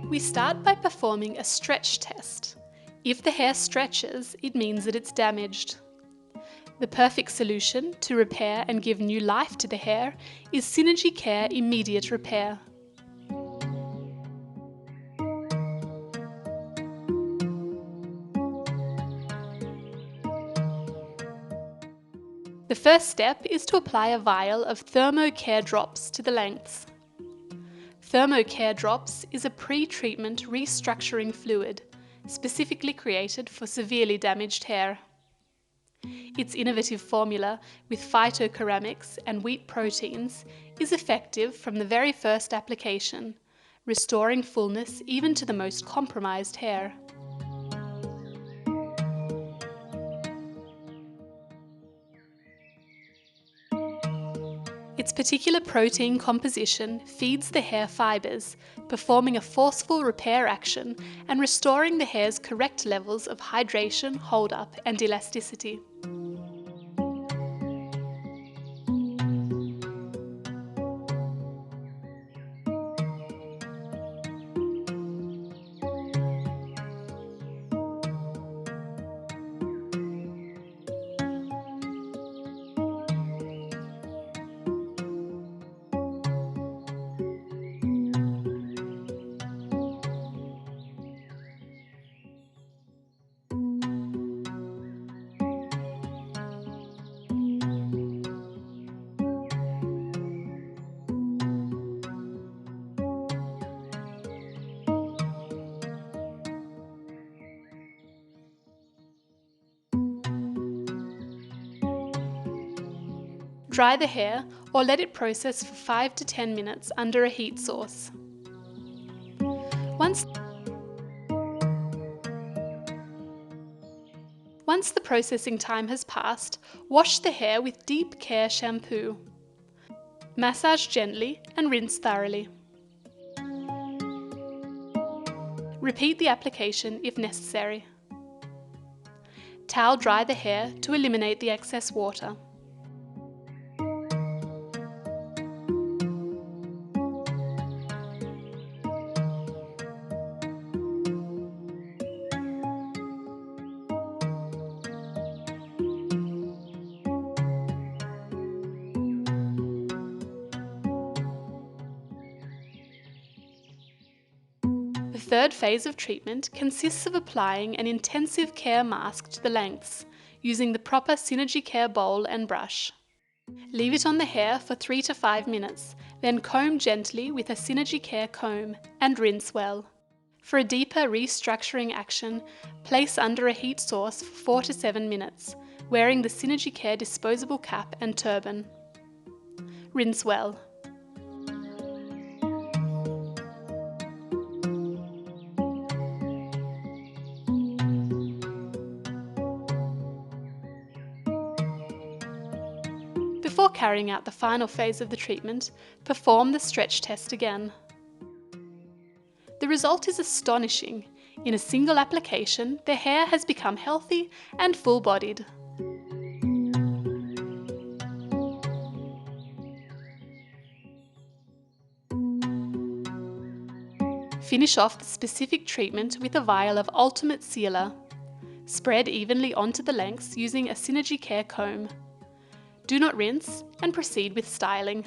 We start by performing a stretch test. If the hair stretches, it means that it's damaged. The perfect solution to repair and give new life to the hair is SynergiCare Immediate Repair. The first step is to apply a vial of ThermoCare drops to the lengths. ThermoCare drops is a pre-treatment restructuring fluid, specifically created for severely damaged hair. Its innovative formula with phytoceramics and wheat proteins is effective from the very first application, restoring fullness even to the most compromised hair. Its particular protein composition feeds the hair fibres, performing a forceful repair action and restoring the hair's correct levels of hydration, hold-up and elasticity. Dry the hair or let it process for 5 to 10 minutes under a heat source. Once the processing time has passed, wash the hair with Deep Care shampoo. Massage gently and rinse thoroughly. Repeat the application if necessary. Towel dry the hair to eliminate the excess water. The third phase of treatment consists of applying an intensive care mask to the lengths, using the proper SynergiCare bowl and brush. Leave it on the hair for 3 to 5 minutes, then comb gently with a SynergiCare comb and rinse well. For a deeper restructuring action, place under a heat source for 4 to 7 minutes, wearing the SynergiCare disposable cap and turban. Rinse well. Before carrying out the final phase of the treatment, perform the stretch test again. The result is astonishing. In a single application, the hair has become healthy and full-bodied. Finish off the specific treatment with a vial of Ultimate Sealer. Spread evenly onto the lengths using a SynergiCare comb. Do not rinse and proceed with styling.